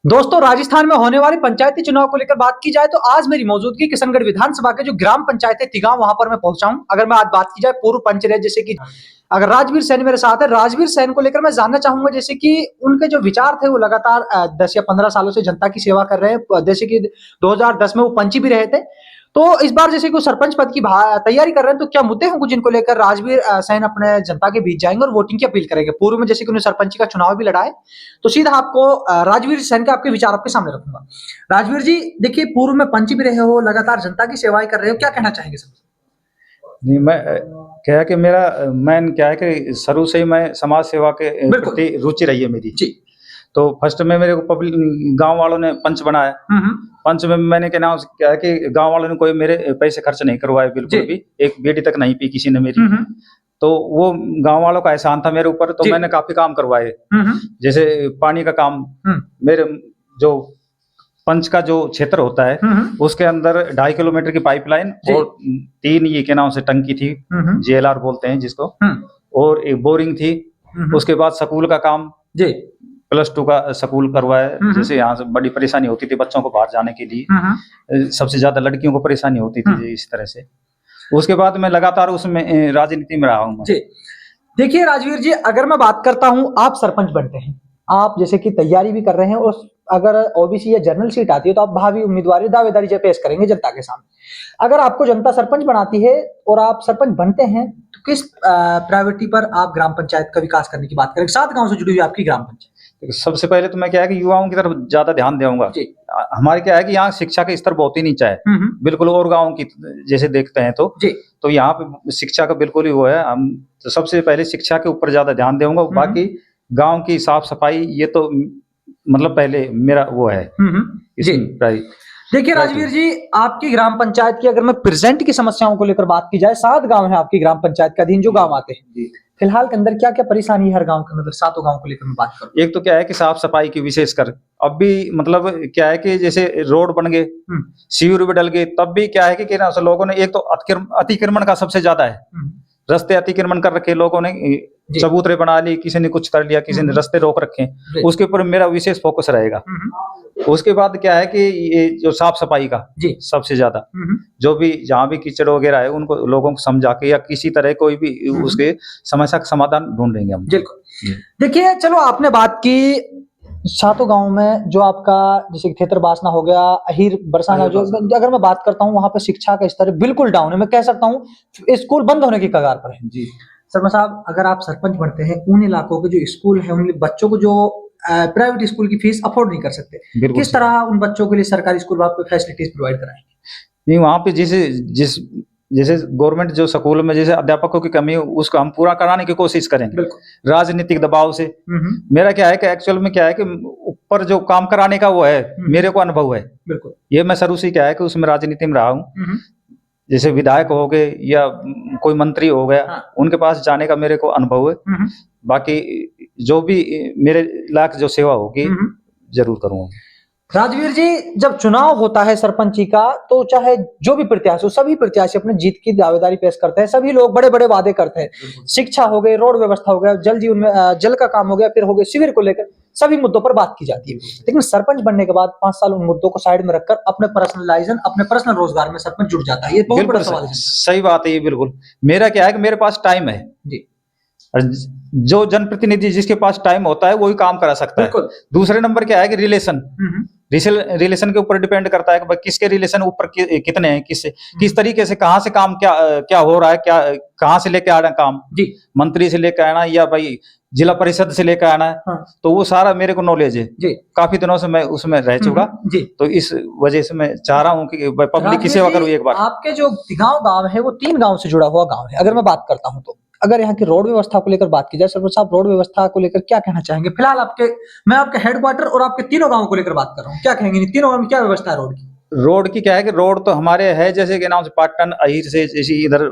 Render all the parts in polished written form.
दोस्तों, राजस्थान में होने वाले पंचायती चुनाव को लेकर बात की जाए तो आज मेरी मौजूदगी किशनगढ़ विधानसभा के जो ग्राम पंचायत है तिगांव, वहां पर मैं पहुंचा हूं। अगर मैं आज बात की जाए पूर्व पंच रहे जैसे कि अगर राजवीर सैन मेरे साथ है, राजवीर सैन को लेकर मैं जानना चाहूंगा जैसे कि उनके जो विचार थे वो लगातार 10 या 15 सालों से जनता की सेवा कर रहे हैं। जैसे कि 2010 में वो पंची भी रहे थे, तो इस बार जैसे कि वो सरपंच पद की तैयारी कर रहे हैं, तो क्या मुद्दे होंगे जिनको लेकर राजवीर सैन अपने जनता के बीच जाएंगे और वोटिंग की अपील करेंगे। पूर्व में जैसे कि उन्होंने सरपंच का चुनाव भी लड़ा है, तो सीधा आपको राजवीर सैन के आपके विचार आपके सामने रखूंगा। राजवीर जी, देखिए, पूर्व में पंच भी रहे हो, लगातार जनता की सेवाएं कर रहे हो, क्या कहना चाहेंगे सर? नहीं, मैं क्या है कि मेरा मैन क्या है कि शुरू से ही मैं समाज सेवा के बिल्कुल। प्रति रुचि रही है मेरी। जी। तो फर्स्ट में मेरे को पब्लिक गांव वालों ने पंच बनाया। पंच में मैंने क्या नाम क्या है कि गांव वालों ने कोई मेरे पैसे खर्च नहीं करवाए बिल्कुल जी। भी, एक बीड़ी तक नहीं पी किसी ने मेरी। तो वो गांव वालों का एहसान था मेरे ऊपर, तो जी। मैंने काफी काम करवाए। जैसे पानी का काम, मेरे जो पंच का जो क्षेत्र होता है उसके अंदर 2.5 किलोमीटर की पाइपलाइन जी। और 3 ये क्या नाम से टंकी थी, जेएलआर बोलते हैं जिसको, और एक बोरिंग थी। उसके बाद स्कूल का काम, जी। +2 का स्कूल करवाया। जैसे यहाँ से बड़ी परेशानी होती थी बच्चों को बाहर जाने के लिए, सबसे ज्यादा लड़कियों को परेशानी होती थी इस तरह से। उसके बाद मैं लगातार उसमें राजनीति में रहा हूँ मैं। जी। देखिए राजवीर जी, अगर मैं बात करता हूं, आप सरपंच बनते हैं, आप जैसे कि तैयारी भी कर रहे हैं, और अगर ओबीसी या जनरल सीट आती है तो आप भावी उम्मीदवारी दावेदारी जो पेश करेंगे जनता के सामने। अगर आपको जनता सरपंच बनाती है और आप सरपंच बनते हैं, तो किस प्रायोरिटी पर आप ग्राम पंचायत का विकास करने की बात करेंगे? 7 गांव से जुड़ी हुई आपकी ग्राम पंचायत। सबसे पहले तो मैं क्या है कि युवाओं की तरफ ज्यादा ध्यान दूंगा। जी। हमारे क्या है कि यहाँ शिक्षा का स्तर बहुत ही नीचा है बिल्कुल, और गाँव की जैसे देखते हैं जी। तो यहाँ पे शिक्षा का बिल्कुल ही वो है। हम तो सबसे पहले शिक्षा के ऊपर ज्यादा ध्यान दूंगा। बाकी गांव की साफ सफाई, ये तो मतलब पहले मेरा वो है। जी। देखिए राजवीर जी, आपकी ग्राम पंचायत की अगर मैं प्रेजेंट की समस्याओं को लेकर बात की जाए, 7 गांव है आपकी ग्राम पंचायत का अधीन जो गांव आते हैं, फिलहाल के अंदर क्या क्या परेशानी है हर गांव के अंदर? 7 गांव को लेकर मैं बात करूं, एक तो क्या है कि साफ सफाई की विशेषकर अब भी मतलब क्या है कि जैसे रोड बन गए, सीवर भी डल गए, तब भी क्या है कि लोगों ने, एक तो अतिक्रमण का सबसे ज्यादा है, रास्ते अतिक्रमण कर रखे लोगों ने, चबूतरे बना ली, किसी ने कुछ कर लिया, किसी ने रास्ते रोक रखे। उसके ऊपर मेरा विशेष फोकस रहेगा। उसके बाद क्या है कि ये जो साफ सफाई का सबसे ज्यादा, जो भी जहाँ भी कीचड़ वगैरह है उनको लोगों को समझा के या किसी तरह कोई भी उसके समस्या का समाधान ढूंढेंगे हम। देखिए, चलो आपने बात की 7 गांव में जो आपका जैसे क्षेत्र बासना हो गया, अहीर बरसाना, जो अगर मैं बात करता हूँ वहां पे शिक्षा का स्तर बिल्कुल डाउन है, मैं कह सकता हूँ स्कूल बंद होने की कगार पर है। जी शर्मा साहब, अगर आप सरपंच बनते हैं, उन इलाकों के जो स्कूल है, उन बच्चों को जो प्राइवेट स्कूल की फीस अफोर्ड नहीं कर सकते, किस तरह उन बच्चों के लिए सरकारी स्कूल आप फैसिलिटीज प्रोवाइड कराएंगे? नहीं, वहाँ पे जैसे गवर्नमेंट जो स्कूल में जैसे अध्यापकों की कमी है उसको हम पूरा कराने की कोशिश करेंगे राजनीतिक दबाव से। मेरा क्या है कि एक्चुअल में क्या है कि ऊपर जो काम कराने का वो है, मेरे को अनुभव है। बिल्कुल, ये मैं शुरू से क्या है कि उसमें राजनीति में रहा हूँ। जैसे विधायक हो गए या कोई मंत्री हो गया, उनके पास जाने का मेरे को अनुभव है। बाकी जो भी मेरे लायक जो सेवा होगी जरूर करूंगा। राजवीर जी, जब चुनाव होता है सरपंची का, तो चाहे जो भी प्रत्याशी हो, सभी प्रत्याशी अपने जीत की दावेदारी पेश करते हैं, सभी लोग बड़े बड़े वादे करते हैं। शिक्षा हो गई, रोड व्यवस्था हो गया, जल जीवन में जल का काम हो गया, फिर हो गए शिविर को लेकर, सभी मुद्दों पर बात की जाती है। लेकिन सरपंच बनने के बाद 5 साल उन मुद्दों को साइड में रखकर अपने पर्सनल रोजगार में सरपंच जुट जाता है। ये बहुत बड़ा सवाल है। सही बात है ये बिल्कुल। मेरा क्या है कि मेरे पास टाइम है जी, जो जनप्रतिनिधि जिसके पास टाइम होता है वही काम करा सकता है। दूसरे नंबर क्या है कि रिलेशन के ऊपर डिपेंड करता है कि किसके रिलेशन ऊपर कितने हैं, किस तरीके से, कहाँ से काम क्या हो रहा है, क्या कहाँ से लेके आना काम जी, मंत्री से लेकर आना या भाई जिला परिषद से लेकर आना है। तो वो सारा मेरे को नॉलेज है जी, काफी दिनों से मैं उसमें रह चुका जी। तो इस वजह से मैं चाह रहा हूँ कि पब्लिक की सेवा करूँ। एक बार आपके जो तिगांव गांव है वो 3 गांव से जुड़ा हुआ गांव है। अगर मैं बात करता हूँ तो अगर यहाँ की रोड व्यवस्था को लेकर बात की जाए, सरपंच साहब रोड व्यवस्था को लेकर क्या कहना चाहेंगे? फिलहाल मैं आपके हेडक्वार्टर और आपके तीनों गांवों को लेकर बात कर रहा हूँ, क्या कहेंगे? तीनों गांव में क्या व्यवस्था है रोड की? रोड की क्या है कि रोड तो हमारे है जैसे कि नाम से पाटन अहीर से जैसे इधर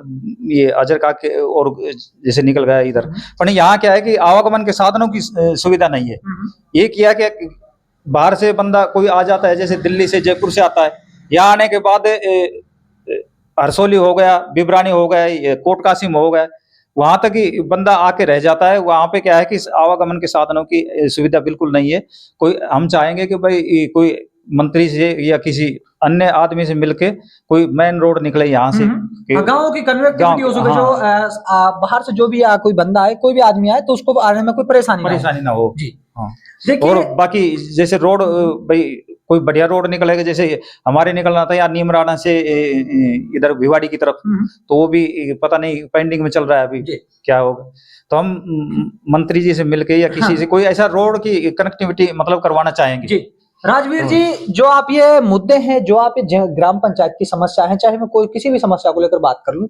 ये अजर का के और जैसे निकल गया इधर, पर यहाँ क्या है कि आवागमन के साधनों की सुविधा नहीं है। ये किया कि बाहर से बंदा कोई आ जाता है, जैसे दिल्ली से जयपुर से आता है, यहाँ आने के बाद हरसोली हो गया, बिबरानी हो गया, कोट कासिम हो गया, वहां तक ही बंदा आके रह जाता है। वहां पे क्या है कि आवागमन के साधनों की सुविधा बिल्कुल नहीं है। कोई हम चाहेंगे कि भाई कोई मंत्री से या किसी अन्य आदमी से मिलके कोई मेन रोड निकले यहाँ से गाँव की कन्वेक्टिविटी हो सके, जो बाहर से जो भी कोई बंदा आए, कोई भी आदमी आए, तो उसको आने में कोई परेशानी ना हो। जी हाँ। और बाकी जैसे रोड भाई कोई बढ़िया रोड निकलेगा, जैसे हमारे निकलना था यार नीमराना से इधर भिवाड़ी की तरफ, तो वो भी पता नहीं पेंडिंग में चल रहा है अभी क्या होगा। तो हम मंत्री जी से मिलके या किसी से कोई ऐसा रोड की कनेक्टिविटी मतलब करवाना चाहेंगे। राजवीर जी, जो आप ये मुद्दे हैं, जो आप ये ग्राम पंचायत की समस्या है, चाहे मैं कोई किसी भी समस्या को लेकर बात कर लूं,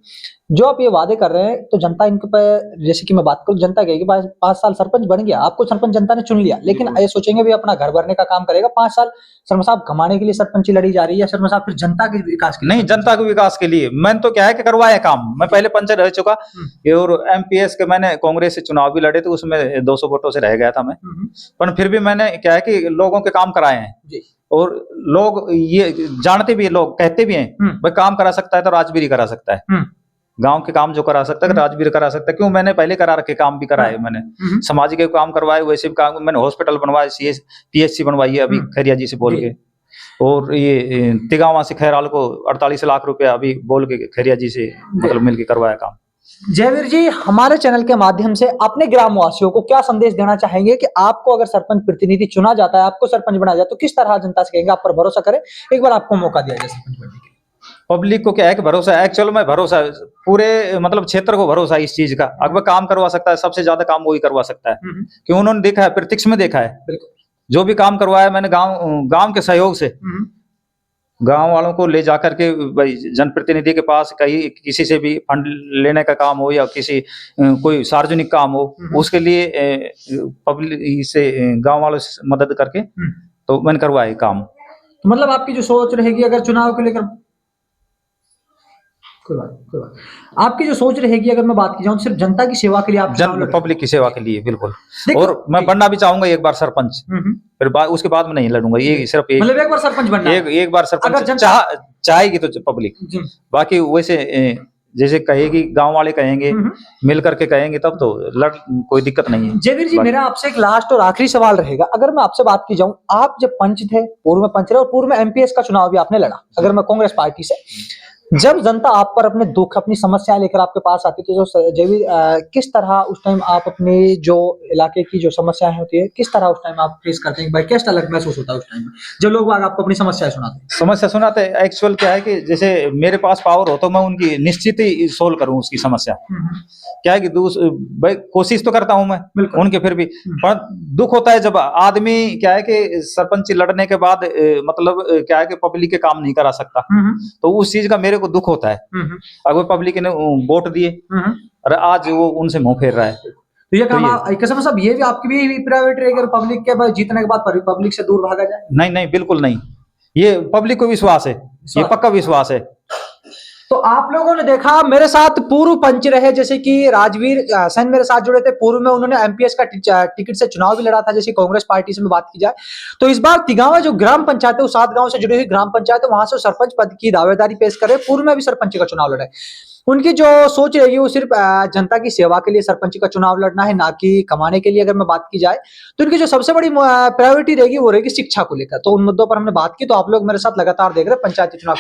जो आप ये वादे कर रहे हैं, तो जनता इनके पर, जैसे कि मैं बात करूं, जनता कहेगी 5 साल सरपंच बन गया, आपको सरपंच जनता ने चुन लिया, लेकिन ये सोचेंगे भी अपना घर भरने का काम करेगा। 5 साल शर्मा साहब कमाने के लिए सरपंची लड़ी जा रही है, शर्मा साहब फिर जनता के विकास के लिए? नहीं, जनता के विकास के लिए मैंने तो क्या है कि करवाया काम। मैं पहले पंच रह चुका और एमपीएस के मैंने कांग्रेस से चुनाव भी लड़े थे, उसमें 200 वोटों से रह गया था मैं, पर फिर भी मैंने क्या है कि लोगों के काम कराए हैं। और लोग ये जानते भी है, लोग कहते भी हैं भाई काम करा सकता है तो राजवीर ही करा सकता है। गांव के काम जो करा सकता है राजवीर करा सकता है। क्यों, मैंने पहले करा रखे काम भी कराए, मैंने सामाजिक काम करवाए, वैसे भी काम, मैंने हॉस्पिटल बनवाए, पीएचसी बनवाई है अभी खैरिया जी से बोल के, और ये तिगावा से खैराल को 48 लाख रुपया अभी बोल के खैरिया जी से मतलब मिलके करवाया काम। जयवीर जी, हमारे चैनल के माध्यम से अपने ग्राम वासियों को क्या संदेश देना चाहेंगे कि आपको अगर सरपंच प्रतिनिधि चुना जाता है, आपको सरपंच बनाया जाए, तो किस तरह जनता से कहेंगे आप पर भरोसा करें? एक बार आपको मौका दिया जाए सरपंच बनने के लिए। पब्लिक को क्या है कि भरोसा, एक्चुअल में भरोसा पूरे मतलब क्षेत्र को भरोसा है इस चीज का। अगर काम करवा सकता है, सबसे ज्यादा काम वही करवा सकता है, क्यों उन्होंने देखा है, प्रत्यक्ष में देखा है। जो भी काम करवाया मैंने गांव के सहयोग से, गांव वालों को ले जाकर के भाई जनप्रतिनिधि के पास कहीं किसी से भी फंड लेने का काम हो या किसी कोई सार्वजनिक काम हो, उसके लिए पब्लिक से गांव वालों से मदद करके तो मैंने करवाया काम। तो मतलब आपकी जो सोच रहेगी अगर चुनाव को लेकर, कोई बात, आपकी जो सोच रहेगी अगर मैं बात की जाऊं, सिर्फ जनता की सेवा के लिए आप पब्लिक की सेवा के लिए, बिल्कुल। और मैं बनना भी चाहूंगा एक बार सरपंच, फिर उसके बाद में नहीं लड़ूंगा। ये सिर्फ मतलब एक बार सरपंच बनना, एक बार सरपंच चाहेगी तो पब्लिक, बाकी वैसे जैसे कहेगी, गांव वाले कहेंगे, मिल करके कहेंगे, तब तो कोई दिक्कत नहीं है। जयवीर जी, मेरा आपसे एक लास्ट और आखिरी सवाल रहेगा। अगर मैं आपसे बात की जाऊं, आप जब पंच थे, पूर्व में पंच रहे और पूर्व में एमपीएस का चुनाव भी आपने लड़ा, अगर मैं कांग्रेस पार्टी से, जब जनता आप पर अपने दुख, अपनी समस्याएं लेकर आपके पास आती थी, तो जयवीर किस तरह उस टाइम आप अपने जो इलाके की जो समस्याएं होती है, किस तरह उस टाइम आप फेस करते हैं? भाई कैसा अलग महसूस होता है उस टाइम में जब लोग आपको अपनी समस्या सुनाते हैं? एक्चुअल क्या है कि जैसे मेरे पास पावर हो तो मैं उनकी निश्चित ही सोल्व करूं उसकी समस्या। क्या है कि भाई कोशिश तो करता हूं मैं उनके, फिर भी पर दुख होता है जब आदमी क्या है कि सरपंच लड़ने के बाद मतलब क्या है कि पब्लिक के काम नहीं करा सकता, तो उस चीज का मेरे को दुख होता है। अगर पब्लिक ने वोट दिए और आज वो उनसे मुंह फेर रहा है, तो ये काम कसम साहब, ये भी आपकी भी प्राइवेट रहेगा पब्लिक के जीतने के बाद पब्लिक से दूर भागा जाए? नहीं, बिल्कुल नहीं। ये पब्लिक को विश्वास है, ये पक्का विश्वास है। तो आप लोगों ने देखा, मेरे साथ पूर्व पंच रहे जैसे कि राजवीर सेन मेरे साथ जुड़े थे। पूर्व में उन्होंने एमपीएस का टिकट से चुनाव भी लड़ा था, जैसे कांग्रेस पार्टी से में बात की जाए तो इस बार तिगावा जो ग्राम पंचायत है, वो 7 गांव से जुड़ी हुई ग्राम पंचायत है, वहां से सरपंच पद की दावेदारी पेश करे। पूर्व में भी सरपंच का चुनाव लड़े। उनकी जो सोच रहेगी वो सिर्फ जनता की सेवा के लिए सरपंच का चुनाव लड़ना है, ना कि कमाने के लिए। अगर मैं बात की जाए तो इनकी जो सबसे बड़ी प्रायोरिटी रहेगी वो रहेगी शिक्षा को लेकर। तो उन मुद्दों पर हमने बात की। तो आप लोग मेरे साथ लगातार देख रहे हैं पंचायती चुनाव।